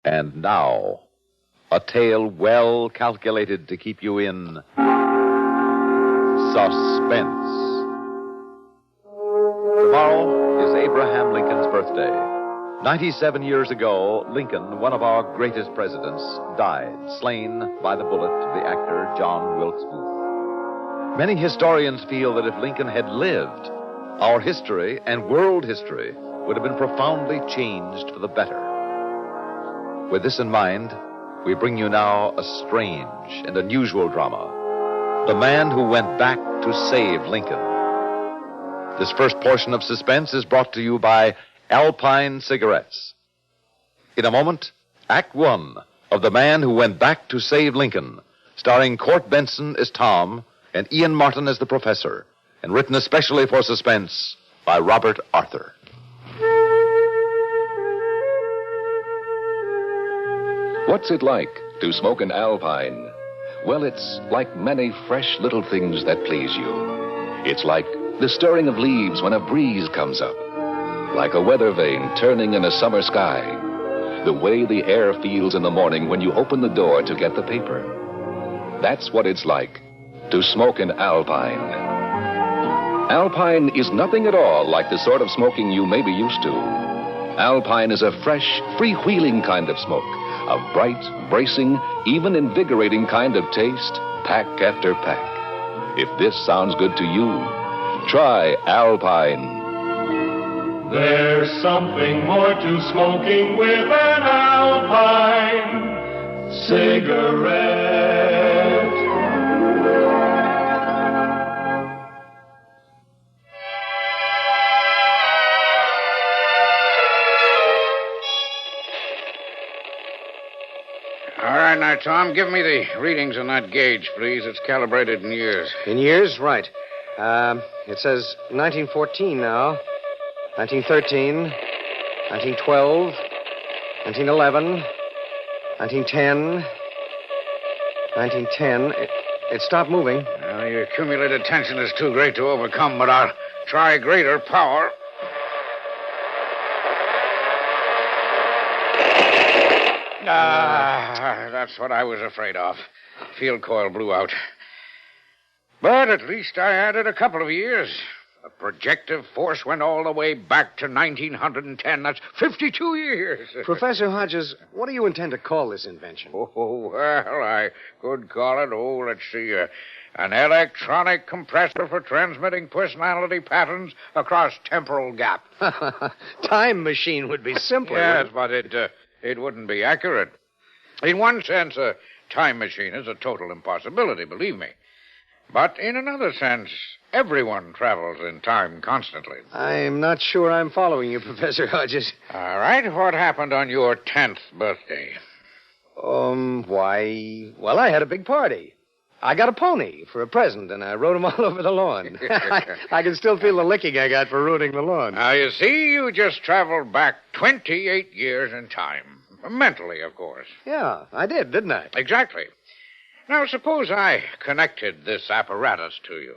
And now, a tale well calculated to keep you in suspense. Tomorrow is Abraham Lincoln's birthday. 97 years ago, Lincoln, one of our greatest presidents, died, slain by the bullet of the actor John Wilkes Booth. Many historians feel that if Lincoln had lived, our history and world history would have been profoundly changed for the better. With this in mind, we bring you now a strange and unusual drama, The Man Who Went Back to Save Lincoln. This first portion of Suspense is brought to you by Alpine Cigarettes. In a moment, Act One of The Man Who Went Back to Save Lincoln, starring Court Benson as Tom and Ian Martin as the Professor, and written especially for Suspense by Robert Arthur. What's it like to smoke an Alpine? Well, it's like many fresh little things that please you. It's like the stirring of leaves when a breeze comes up. Like a weather vane turning in a summer sky. The way the air feels in the morning when you open the door to get the paper. That's what it's like to smoke an Alpine. Alpine is nothing at all like the sort of smoking you may be used to. Alpine is a fresh, freewheeling kind of smoke. A bright, bracing, even invigorating kind of taste, pack after pack. If this sounds good to you, try Alpine. There's something more to smoking with an Alpine cigarette. All right, now, Tom, give me the readings on that gauge, please. It's calibrated in years. In years? Right. It says 1914 now. 1913, 1912, 1911, 1910, 1910. It stopped moving. Well, your accumulated tension is too great to overcome, but I'll try greater power. That's what I was afraid of. Field coil blew out. But at least I added a couple of years. The projective force went all the way back to 1910. That's 52 years. Professor Hodges, what do you intend to call this invention? Oh, well, I could call it, let's see, an electronic compressor for transmitting personality patterns across temporal gap. Time machine would be simpler. Yes, but it wouldn't be accurate. In one sense, a time machine is a total impossibility, believe me. But in another sense, everyone travels in time constantly. I'm not sure I'm following you, Professor Hodges. All right, what happened on your 10th birthday? Well, I had a big party. I got a pony for a present, and I rode him all over the lawn. I can still feel the licking I got for ruining the lawn. Now, you see, you just traveled back 28 years in time. Mentally, of course. Yeah, I did, didn't I? Exactly. Now, suppose I connected this apparatus to you.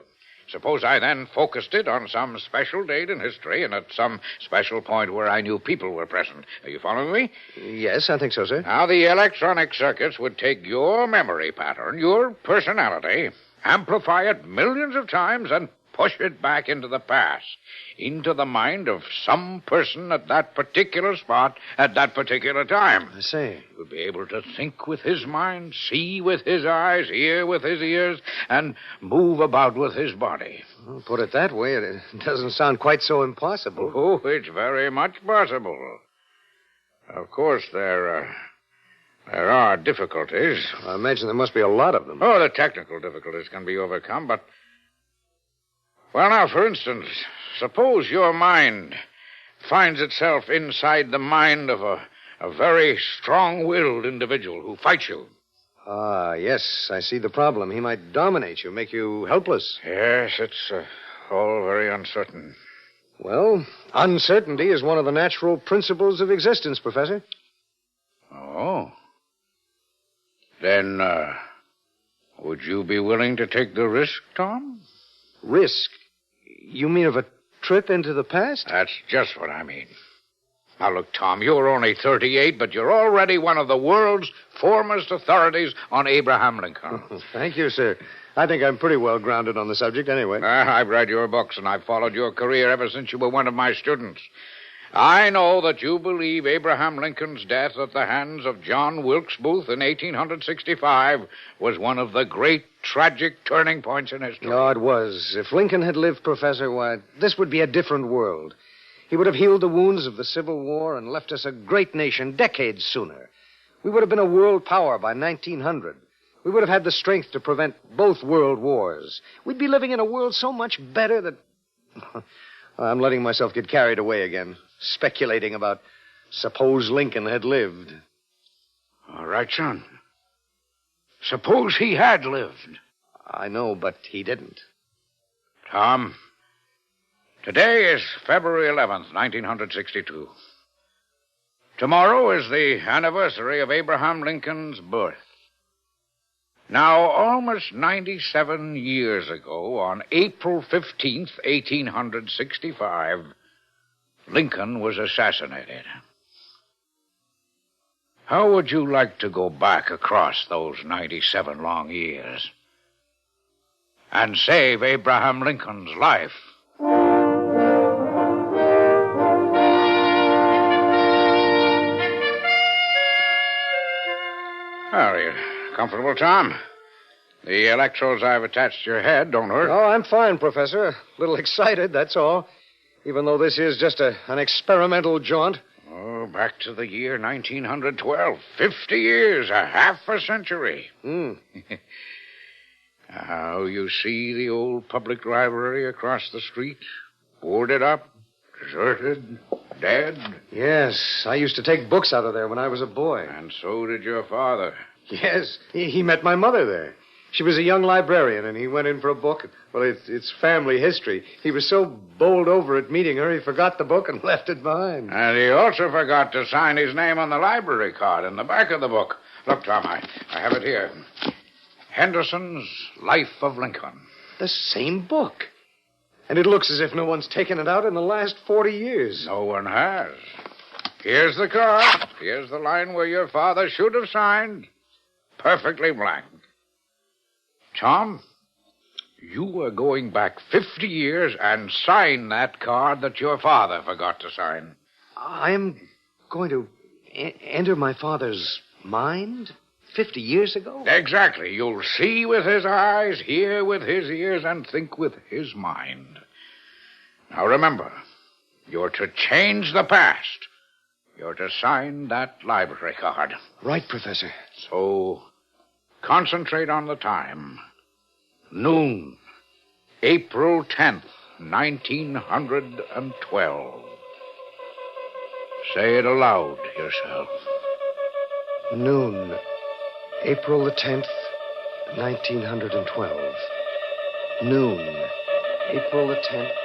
Suppose I then focused it on some special date in history and at some special point where I knew people were present. Are you following me? Yes, I think so, sir. Now, the electronic circuits would take your memory pattern, your personality, amplify it millions of times, and push it back into the past, into the mind of some person at that particular spot at that particular time. I see. You would be able to think with his mind, see with his eyes, hear with his ears, and move about with his body. Well, put it that way, it doesn't sound quite so impossible. Oh, it's very much possible. Of course, there are difficulties. I imagine there must be a lot of them. Oh, the technical difficulties can be overcome, but... Well, now, for instance, suppose your mind finds itself inside the mind of a very strong-willed individual who fights you. Ah, yes, I see the problem. He might dominate you, make you helpless. Yes, it's all very uncertain. Well, uncertainty is one of the natural principles of existence, Professor. Oh. Then, would you be willing to take the risk, Tom? Risk? You mean of a trip into the past? That's just what I mean. Now, look, Tom, you're only 38, but you're already one of the world's foremost authorities on Abraham Lincoln. Thank you, sir. I think I'm pretty well grounded on the subject anyway. I've read your books, and I've followed your career ever since you were one of my students. I know that you believe Abraham Lincoln's death at the hands of John Wilkes Booth in 1865 was one of the great tragic turning points in history. Oh, it was. If Lincoln had lived, Professor, why, this would be a different world. He would have healed the wounds of the Civil War and left us a great nation decades sooner. We would have been a world power by 1900. We would have had the strength to prevent both world wars. We'd be living in a world so much better that... I'm letting myself get carried away again, speculating about suppose Lincoln had lived. All right, son. Suppose he had lived. I know, but he didn't. Tom, today is February 11th, 1962. Tomorrow is the anniversary of Abraham Lincoln's birth. Now, almost 97 years ago, on April 15th, 1865, Lincoln was assassinated. How would you like to go back across those 97 long years and save Abraham Lincoln's life? Are you comfortable, Tom? The electrodes I've attached to your head don't hurt. Oh, I'm fine, Professor. A little excited, that's all. Even though this is just an experimental jaunt. Oh, back to the year 1912. 50 years, a half a century. Now, you see the old public library across the street? Boarded up, deserted, dead. Yes, I used to take books out of there when I was a boy. And so did your father. Yes, he met my mother there. She was a young librarian, and he went in for a book. Well, it's family history. He was so bowled over at meeting her, he forgot the book and left it behind. And he also forgot to sign his name on the library card in the back of the book. Look, Tom, I have it here. Henderson's Life of Lincoln. The same book. And it looks as if no one's taken it out in the last 40 years. No one has. Here's the card. Here's the line where your father should have signed. Perfectly blank. Tom, you are going back 50 years and sign that card that your father forgot to sign. I'm going to enter my father's mind 50 years ago? Exactly. You'll see with his eyes, hear with his ears, and think with his mind. Now remember, you're to change the past. You're to sign that library card. Right, Professor. So, concentrate on the time. Noon, April 10th, 1912. Say it aloud yourself. Noon, April the 10th, 1912. Noon, April the 10th,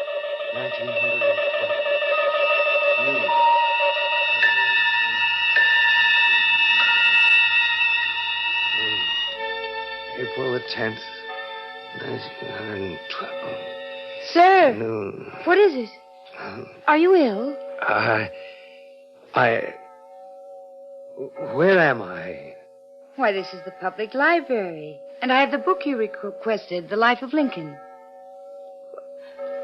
1912. Noon. April the 10th, 1912. Sir! Noon. What is it? Are you ill? Where am I? Why, this is the public library. And I have the book you requested, The Life of Lincoln.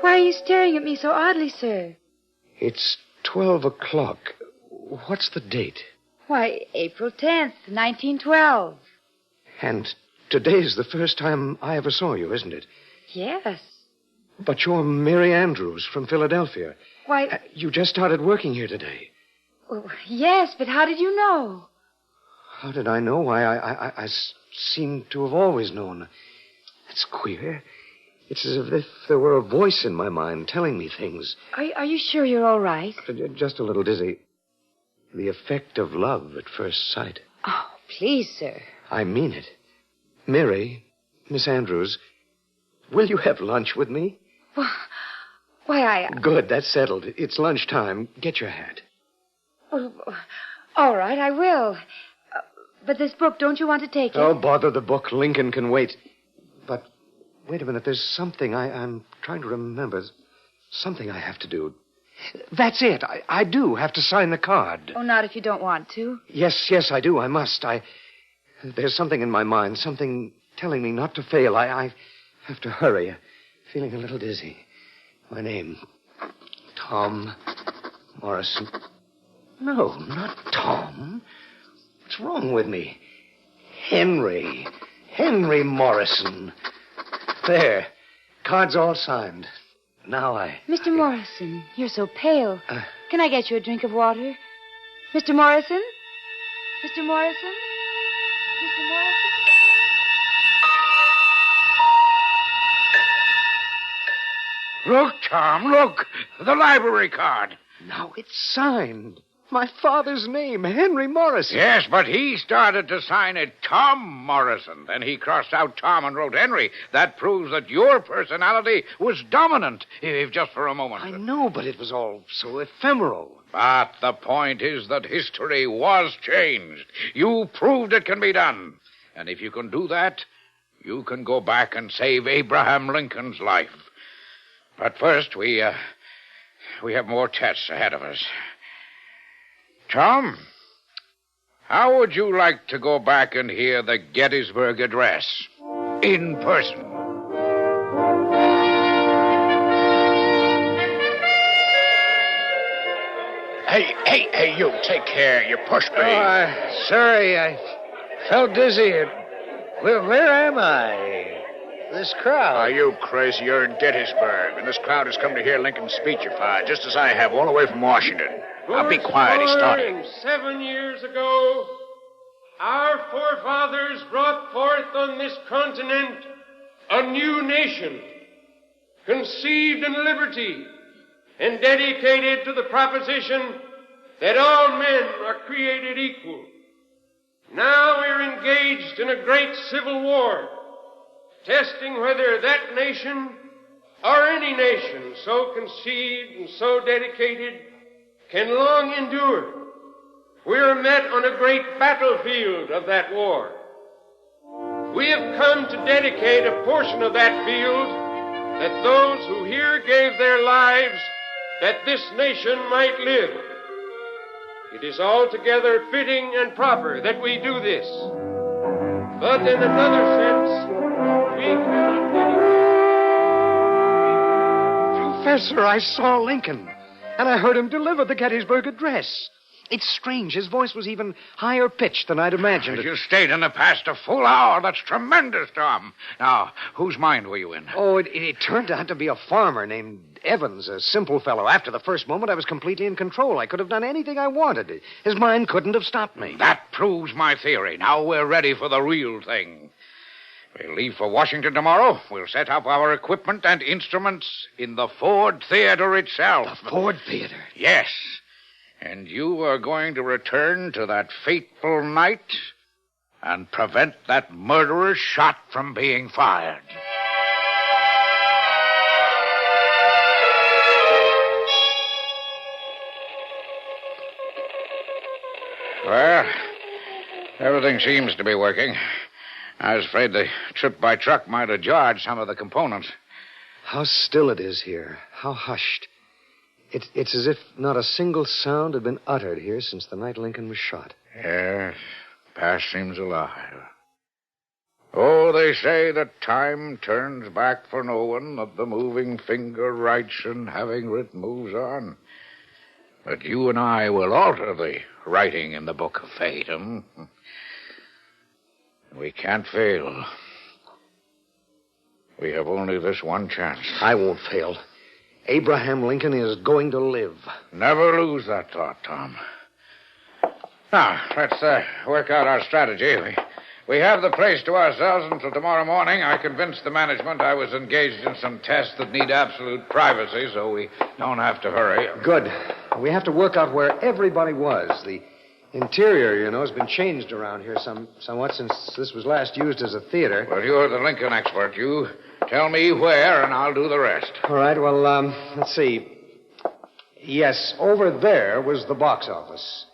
Why are you staring at me so oddly, sir? It's 12 o'clock. What's the date? Why, April 10th, 1912. And today is the first time I ever saw you, isn't it? Yes. But you're Mary Andrews from Philadelphia. Why... You just started working here today. Oh, yes, but how did you know? How did I know? Why, I seem to have always known. That's queer. It's as if there were a voice in my mind telling me things. Are you sure you're all right? Just a little dizzy. The effect of love at first sight. Oh, please, sir. I mean it. Mary, Miss Andrews, will you have lunch with me? Why, Good, that's settled. It's lunchtime. Get your hat. Oh, all right, I will. But this book, don't you want to take it? Oh, bother the book. Lincoln can wait. But wait a minute. There's something I'm trying to remember. Something I have to do. That's it. I do have to sign the card. Oh, not if you don't want to. Yes, I do. I must. There's something in my mind, something telling me not to fail. I have to hurry. Feeling a little dizzy. My name, Tom Morrison. No, not Tom. What's wrong with me? Henry Morrison. There. Card's all signed. Now Mr. Morrison, you're so pale. Can I get you a drink of water? Mr. Morrison? Mr. Morrison? Mr. Morrison? Look, Tom, look. The library card. Now it's signed. My father's name, Henry Morrison. Yes, but he started to sign it Tom Morrison. Then he crossed out Tom and wrote Henry. That proves that your personality was dominant, if just for a moment. I know, but it was all so ephemeral. But the point is that history was changed. You proved it can be done. And if you can do that, you can go back and save Abraham Lincoln's life. But first, we have more tests ahead of us. Tom, how would you like to go back and hear the Gettysburg Address in person? Hey, you, take care. You pushed me. Sorry, I felt dizzy. Where am I? This crowd. Are you crazy? You're in Gettysburg, and this crowd has come to hear Lincoln speechify, just as I have, all the way from Washington. Now, be quiet. He's starting. 7 years ago, our forefathers brought forth on this continent a new nation, conceived in liberty and dedicated to the proposition that all men are created equal. Now we're engaged in a great civil war, testing whether that nation or any nation so conceived and so dedicated can long endure. We're met on a great battlefield of that war. We have come to dedicate a portion of that field that those who here gave their lives that this nation might live. It is altogether fitting and proper that we do this. But in another sense, we cannot dedicate... Professor, I saw Lincoln, and I heard him deliver the Gettysburg Address. It's strange. His voice was even higher pitched than I'd imagined. You stayed in the past a full hour. That's tremendous, Tom. Now, whose mind were you in? Oh, it turned out to be a farmer named Evans, a simple fellow. After the first moment, I was completely in control. I could have done anything I wanted. His mind couldn't have stopped me. That proves my theory. Now we're ready for the real thing. We'll leave for Washington tomorrow. We'll set up our equipment and instruments in the Ford Theater itself. The Ford Theater? Yes. And you are going to return to that fateful night and prevent that murderer's shot from being fired. Well, everything seems to be working. I was afraid the trip by truck might have jarred some of the components. How still it is here. How hushed. It's as if not a single sound had been uttered here since the night Lincoln was shot. Yes, past seems alive. Oh, they say that time turns back for no one, that the moving finger writes and having writ moves on. But you and I will alter the writing in the book of fate, We can't fail. We have only this one chance. I won't fail. Abraham Lincoln is going to live. Never lose that thought, Tom. Now, let's work out our strategy. We have the place to ourselves until tomorrow morning. I convinced the management I was engaged in some tests that need absolute privacy, so we don't have to hurry. Good. We have to work out where everybody was. The interior, has been changed around here somewhat since this was last used as a theater. Well, you're the Lincoln expert. You tell me where, and I'll do the rest. All right, well, let's see. Yes, over there was the box office.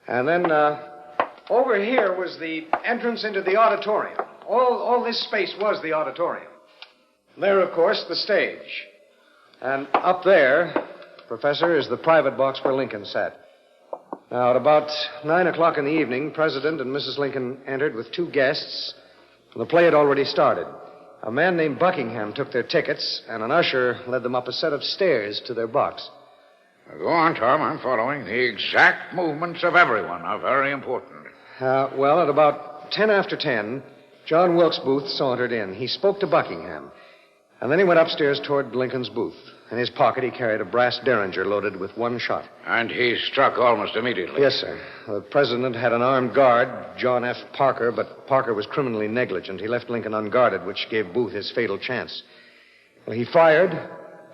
And then, over here was the entrance into the auditorium. All this space was the auditorium. There, of course, the stage. And up there, Professor, is the private box where Lincoln sat. Now, at about 9 o'clock in the evening, President and Mrs. Lincoln entered with 2 guests. The play had already started. A man named Buckingham took their tickets, and an usher led them up a set of stairs to their box. Go on, Tom. I'm following. The exact movements of everyone are very important. Well, at about 10 after 10, John Wilkes Booth sauntered in. He spoke to Buckingham, and then he went upstairs toward Lincoln's booth. In his pocket, he carried a brass derringer loaded with 1 shot. And he struck almost immediately. Yes, sir. The president had an armed guard, John F. Parker, but Parker was criminally negligent. He left Lincoln unguarded, which gave Booth his fatal chance. Well, he fired,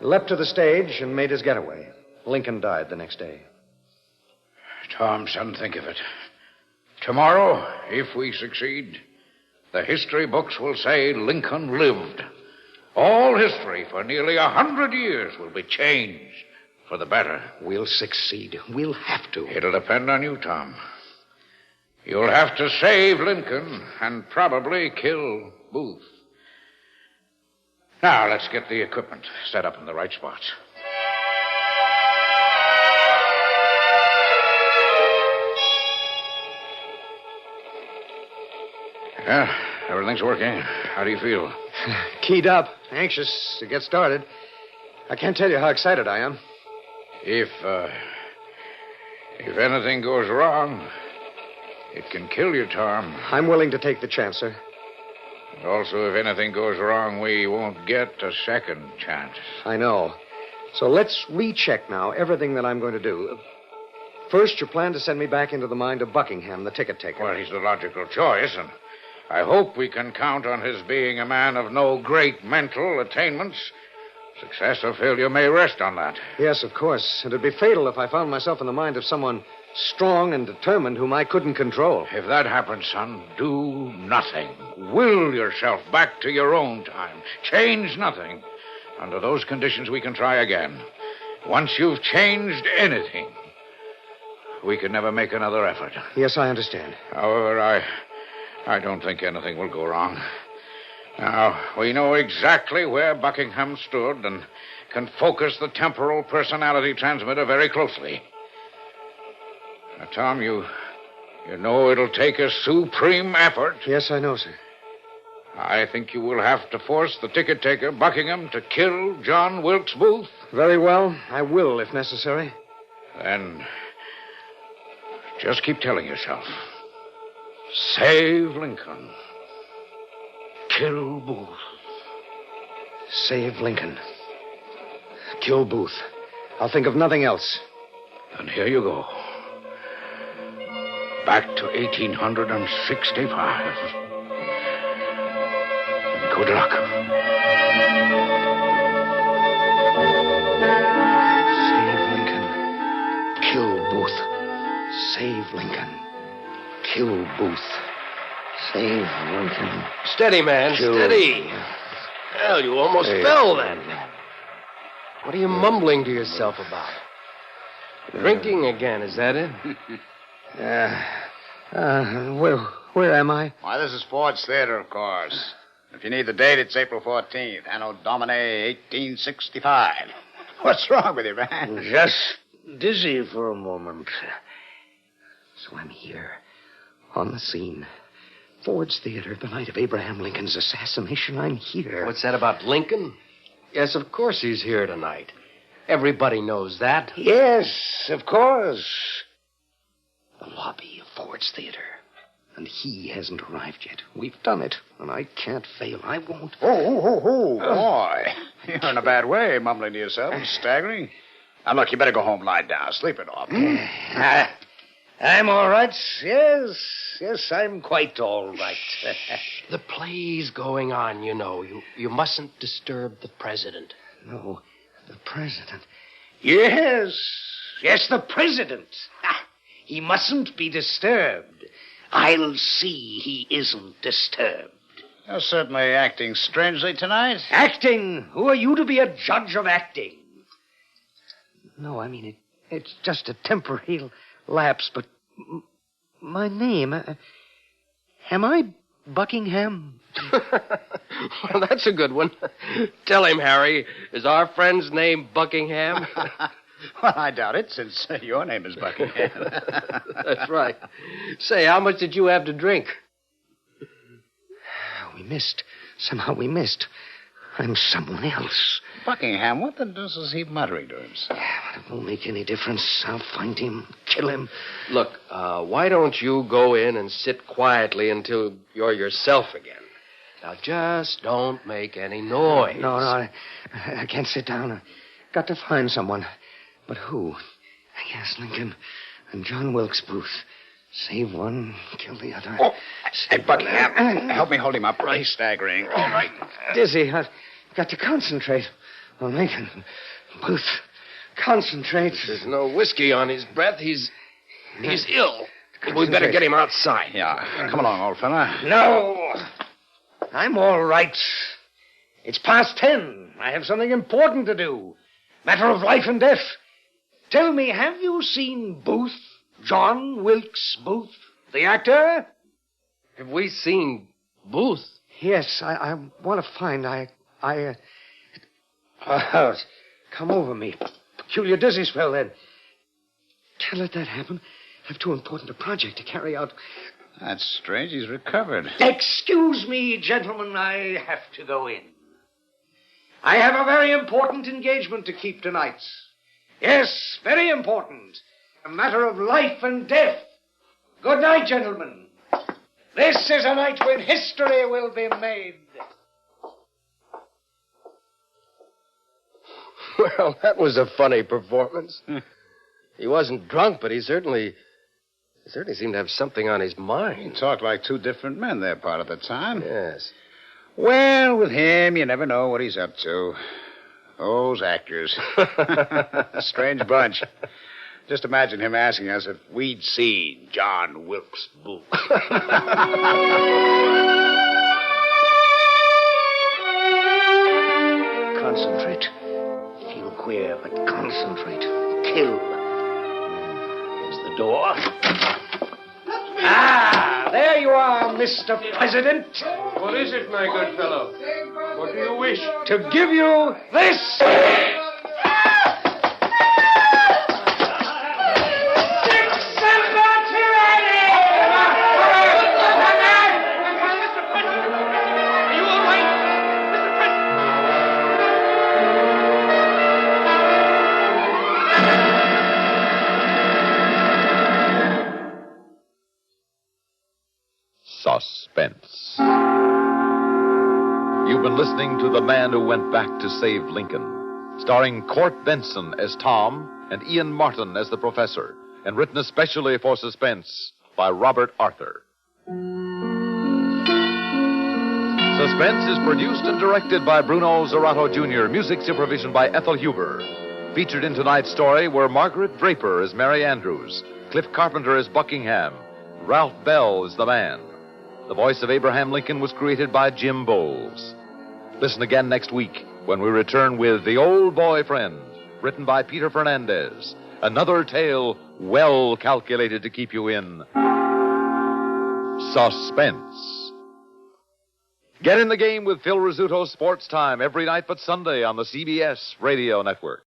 leapt to the stage, and made his getaway. Lincoln died the next day. Tom, son, think of it. Tomorrow, if we succeed, the history books will say Lincoln lived. All history for nearly 100 years will be changed for the better. We'll succeed. We'll have to. It'll depend on you, Tom. You'll have to save Lincoln and probably kill Booth. Now, let's get the equipment set up in the right spots. Yeah, everything's working. How do you feel? Keyed up. Anxious to get started. I can't tell you how excited I am. If anything goes wrong, it can kill you, Tom. I'm willing to take the chance, sir. And also, if anything goes wrong, we won't get a second chance. I know. So let's recheck now everything that I'm going to do. First, you plan to send me back into the mind of Buckingham, the ticket taker. Well, he's the logical choice, and I hope we can count on his being a man of no great mental attainments. Success or failure may rest on that. Yes, of course. It'd be fatal if I found myself in the mind of someone strong and determined whom I couldn't control. If that happens, son, do nothing. Will yourself back to your own time. Change nothing. Under those conditions, we can try again. Once you've changed anything, we can never make another effort. Yes, I understand. However, I don't think anything will go wrong. Now, we know exactly where Buckingham stood and can focus the temporal personality transmitter very closely. Now, Tom, you know it'll take a supreme effort. Yes, I know, sir. I think you will have to force the ticket taker, Buckingham, to kill John Wilkes Booth. Very well. I will, if necessary. Then just keep telling yourself, save Lincoln. Kill Booth. Save Lincoln. Kill Booth. I'll think of nothing else. And here you go. Back to 1865. Good luck. Save Lincoln. Kill Booth. Save Lincoln. Kill Booth. Save Lincoln. Steady, man. Kill. Steady. Hell, you almost fell then. What are you mumbling to yourself about? Drinking again, is that it? Where am I? Why, this is Ford's Theater, of course. If you need the date, it's April 14th, Anno Domini 1865. What's wrong with you, man? Just dizzy for a moment. So I'm here, on the scene. Ford's Theater, the night of Abraham Lincoln's assassination. I'm here. What's that about Lincoln? Yes, of course he's here tonight. Everybody knows that. Yes, of course. The lobby of Ford's Theater. And he hasn't arrived yet. We've done it, and I can't fail. I won't. Boy. You're in a bad way, mumbling to yourself and staggering. Now, look, you better go home, lie down, sleep it off. I'm all right. Yes, I'm quite all right. The play's going on, you know. You mustn't disturb the president. No, the president. Yes, the president. He mustn't be disturbed. I'll see he isn't disturbed. You're certainly acting strangely tonight. Acting? Who are you to be a judge of acting? No, I mean, it's just a temporary lapse, but my name... am I Buckingham? Well, that's a good one. Tell him, Harry. Is our friend's name Buckingham? Well, I doubt it, since your name is Buckingham. That's right. Say, how much did you have to drink? We missed. Somehow we missed. I'm someone else. Buckingham, what the deuce is he muttering to himself? Yeah, but it won't make any difference. I'll find him, kill him. Look, why don't you go in and sit quietly until you're yourself again? Now, just don't make any noise. No, I can't sit down. I've got to find someone. But who? Yes, Lincoln and John Wilkes Booth. Save one, kill the other. Oh, hey, Buckingham, help me hold him up. He's staggering. All right. Dizzy. I've got to concentrate on Lincoln. Booth, concentrate. There's no whiskey on his breath. He's ill. We'd better get him outside. Yeah. Come along, old fella. No. I'm all right. It's past 10. I have something important to do. Matter of life and death. Tell me, have you seen Booth? John Wilkes Booth, the actor? Have we seen Booth? Yes, I want to find. Come over me. Peculiar dizzy spell, then. Can't let that happen. I have too important a project to carry out. That's strange. He's recovered. Excuse me, gentlemen. I have to go in. I have a very important engagement to keep tonight. Yes, very important. A matter of life and death. Good night, gentlemen. This is a night when history will be made. Well, that was a funny performance. He wasn't drunk, but he certainly seemed to have something on his mind. He talked like two different men there part of the time. Yes. Well, with him, you never know what he's up to. Those actors. A strange bunch. Just imagine him asking us if we'd seen John Wilkes Booth. Concentrate. Feel queer, but concentrate. Kill. Here's the door. Ah, there you are, Mr. President. What is it, my good fellow? What do you wish? To give you this. Suspense. You've been listening to The Man Who Went Back to Save Lincoln, starring Court Benson as Tom and Ian Martin as the Professor, and written especially for Suspense by Robert Arthur. Suspense is produced and directed by Bruno Zerato Jr., music supervision by Ethel Huber. Featured in tonight's story were Margaret Draper as Mary Andrews, Cliff Carpenter as Buckingham, Ralph Bell as the man. The voice of Abraham Lincoln was created by Jim Bowles. Listen again next week when we return with The Old Boy Friend, written by Peter Fernandez. Another tale well calculated to keep you in suspense. Get in the game with Phil Rizzuto's Sports Time every night but Sunday on the CBS Radio Network.